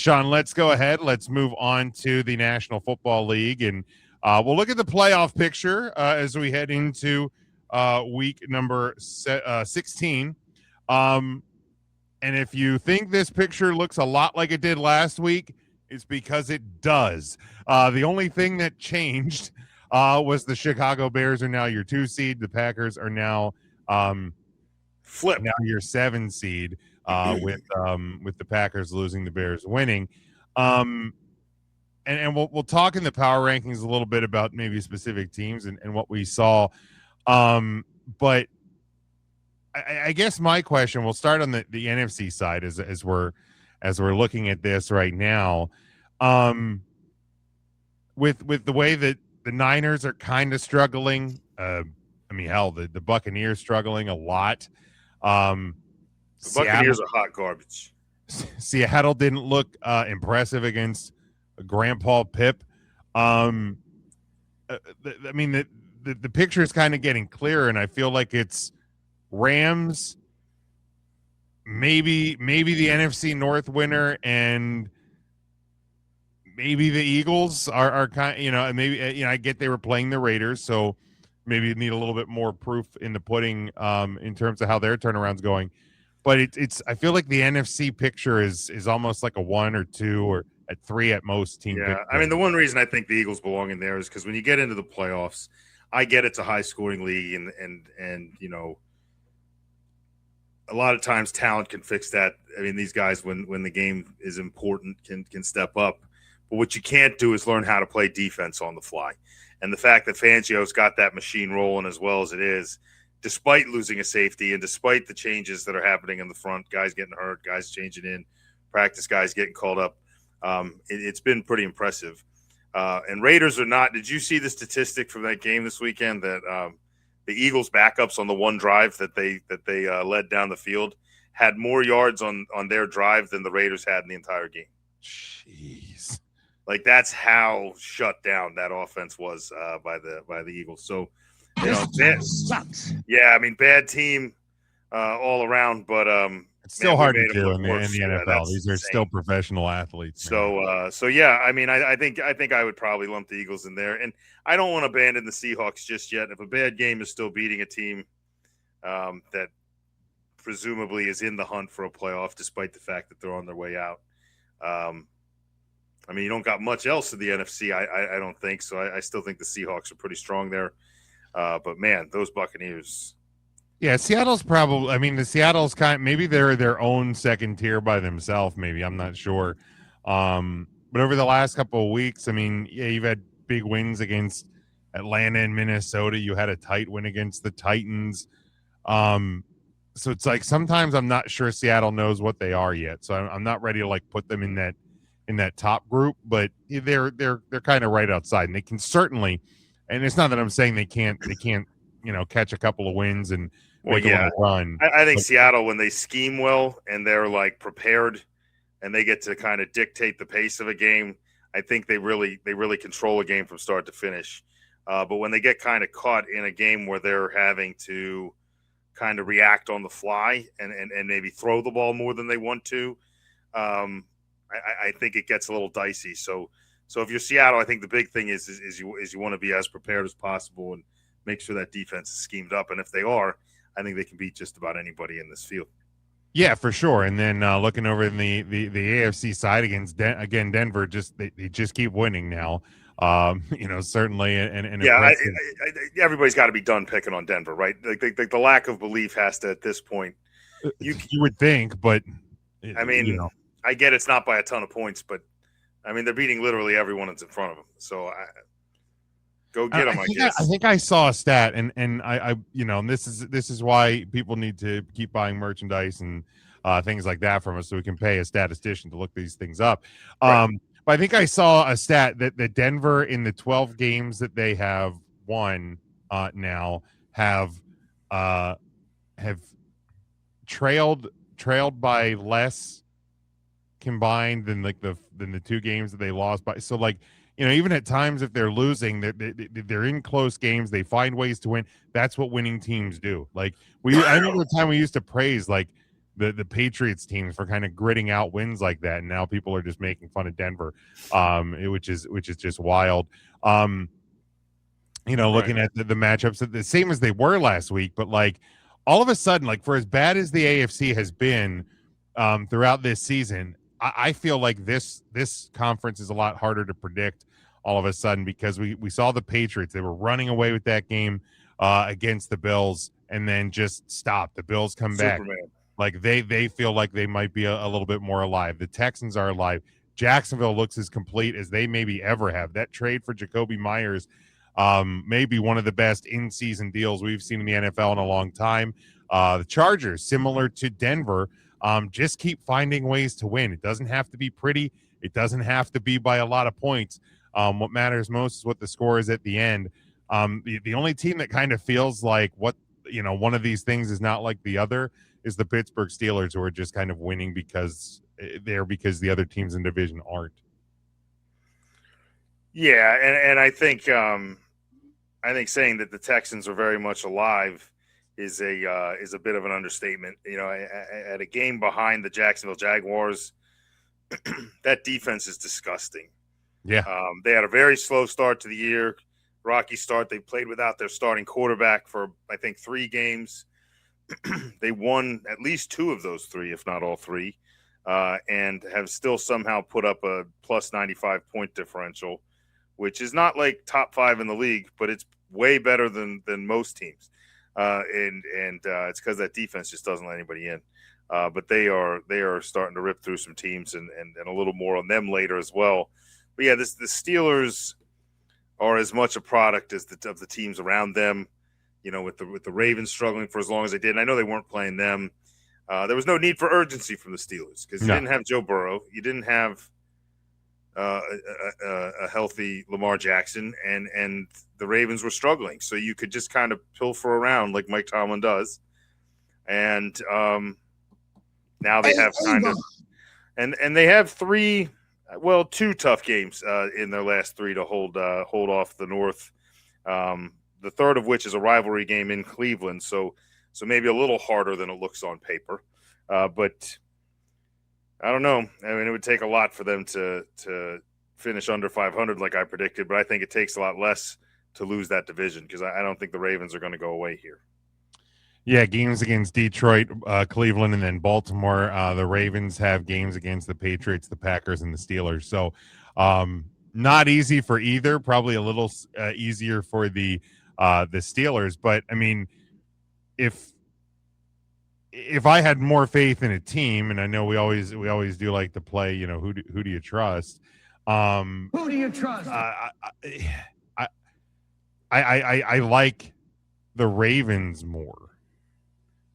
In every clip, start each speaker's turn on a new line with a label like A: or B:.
A: Sean, let's go ahead. Let's move on to the National Football League, and we'll look at the playoff picture as we head into week number 16. Um, and if you think this picture looks a lot like it did last week, it's because it does. The only thing that changed was the Chicago Bears are now your 2 seed. The Packers are now
B: flip.
A: Now your 7 seed with the Packers losing, the Bears winning. And we'll talk in the power rankings a little bit about maybe specific teams and what we saw. But I guess my question, we'll start on the NFC side as we're looking at this right now. With the way that the Niners are kind of struggling. I mean, hell, the Buccaneers struggling a lot.
B: The Buccaneers are hot garbage.
A: Seattle didn't look impressive against Grandpa Pip. I mean, the picture is kind of getting clearer, and I feel like it's Rams, maybe the NFC North winner, and maybe the Eagles are kind of, maybe, I get they were playing the Raiders, so maybe you need a little bit more proof in the pudding in terms of how their turnaround's going. But it's I feel like the NFC picture is almost like a 1 or 2 or at 3 at most team.
B: Yeah, I mean, the one reason I think the Eagles belong in there is because when you get into the playoffs, I get it's a high scoring league, and a lot of times talent can fix that. I mean, these guys, when the game is important, can step up. But what you can't do is learn how to play defense on the fly. And the fact that Fangio's got that machine rolling as well as it is, despite losing a safety and despite the changes that are happening in the front, guys getting hurt, guys changing in, practice guys getting called up, it's been pretty impressive. And Raiders are not – did you see the statistic from that game this weekend that the Eagles' backups on the one drive that they led down the field had more yards on their drive than the Raiders had in the entire game?
A: Jeez.
B: Like, that's how shut down that offense was by the Eagles. So,
C: sucks.
B: Yeah, I mean, bad team all around, but
A: it's still hard to do in the NFL. These are still professional athletes.
B: So yeah, I mean, I think I would probably lump the Eagles in there, and I don't want to abandon the Seahawks just yet. If a bad game is still beating a team that presumably is in the hunt for a playoff, despite the fact that they're on their way out. I mean, you don't got much else in the NFC, I don't think. So I still think the Seahawks are pretty strong there. But, man, those Buccaneers.
A: Yeah, Seattle's probably – I mean, the Seattle's maybe they're their own second tier by themselves maybe. I'm not sure. But over the last couple of weeks, I mean, yeah, you've had big wins against Atlanta and Minnesota. You had a tight win against the Titans. So it's like sometimes I'm not sure Seattle knows what they are yet. So I'm not ready to, like, put them in that top group, but they're kind of right outside, and they can certainly, and it's not that I'm saying they can't catch a couple of wins and make a little run.
B: I think Seattle, when they scheme well and they're like prepared and they get to kind of dictate the pace of a game, I think they really control a game from start to finish. But when they get kind of caught in a game where they're having to kind of react on the fly and maybe throw the ball more than they want to, I think it gets a little dicey. So if you're Seattle, I think the big thing is you want to be as prepared as possible and make sure that defense is schemed up. And if they are, I think they can beat just about anybody in this field.
A: Yeah, for sure. And then looking over in the AFC side against Denver, they just keep winning now. Certainly. And
B: yeah, everybody's got to be done picking on Denver, right? Like the lack of belief has to, at this point.
A: You would think, but
B: I mean, I get it's not by a ton of points, but I mean, they're beating literally everyone that's in front of them. So go get them, I guess.
A: I think I saw a stat, and I this is why people need to keep buying merchandise and things like that from us, so we can pay a statistician to look these things up. Right. But I think I saw a stat that Denver, in the 12 games that they have won now, have trailed by less combined than the 2 games that they lost by. So, like, even at times if they're losing, they're in close games, they find ways to win. That's what winning teams do. Like, I remember the time we used to praise, like, the Patriots teams for kind of gritting out wins like that, and now people are just making fun of Denver, which is just wild. Looking at the matchups, the same as they were last week, but like all of a sudden, like for as bad as the AFC has been throughout this season, I feel like this conference is a lot harder to predict all of a sudden, because we saw the Patriots, they were running away with that game against the Bills and then just stopped. The Bills come back. Like they feel like they might be a little bit more alive. The Texans are alive. Jacksonville looks as complete as they maybe ever have. That trade for Jacoby Myers may be one of the best in-season deals we've seen in the NFL in a long time. The Chargers, similar to Denver, just keep finding ways to win. It doesn't have to be pretty. It doesn't have to be by a lot of points. What matters most is what the score is at the end. The only team that kind of feels like one of these things is not like the other is the Pittsburgh Steelers, who are just kind of winning because the other teams in division aren't.
B: Yeah, and I think saying that the Texans are very much alive is a bit of an understatement. At a game behind the Jacksonville Jaguars, that defense is disgusting.
A: Yeah,
B: they had a very slow start to the year, rocky start. They played without their starting quarterback for I think 3 games. They won at least 2 of those 3, if not all 3, and have still somehow put up a plus 95 point differential, which is not like top 5 in the league, but it's way better than most teams. And it's because that defense just doesn't let anybody in. But they are starting to rip through some teams, and a little more on them later as well. But yeah, the Steelers are as much a product as of the teams around them. With the Ravens struggling for as long as they did, and I know they weren't playing them. There was no need for urgency from the Steelers because you didn't have Joe Burrow, you didn't have a healthy Lamar Jackson, and the Ravens were struggling, so you could just kind of pilfer around like Mike Tomlin does. And now they have and they have 2 tough games in their last 3 to hold off the North. The third of which is a rivalry game in Cleveland, so maybe a little harder than it looks on paper. But I don't know. I mean, it would take a lot for them to finish under 500 like I predicted, but I think it takes a lot less to lose that division because I don't think the Ravens are going to go away here.
A: Yeah, games against Detroit, Cleveland, and then Baltimore. The Ravens have games against the Patriots, the Packers, and the Steelers. So not easy for either. Probably a little easier for the Steelers. But I mean, if I had more faith in a team, and I know we always do like to play, who do you trust?
C: Who do you trust?
A: I like the Ravens more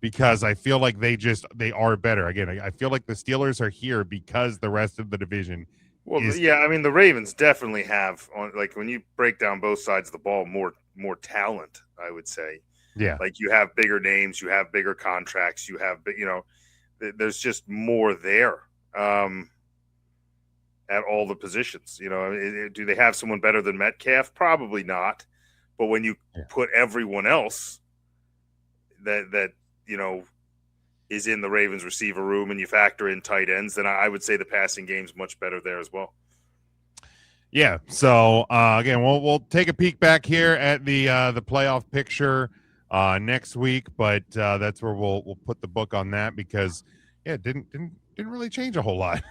A: because I feel like they are better. Again, I feel like the Steelers are here because the rest of the division.
B: Well, yeah, I mean the Ravens definitely have when you break down both sides of the ball, more talent, I would say.
A: Yeah,
B: like you have bigger names, you have bigger contracts, you have there's just more there at all the positions. Do they have someone better than Metcalf? Probably not. But when you put everyone else that is in the Ravens receiver room and you factor in tight ends, then I would say the passing game's much better there as well.
A: Yeah. So again, we'll take a peek back here at the playoff picture next week, but that's where we'll put the book on that because it didn't really change a whole lot.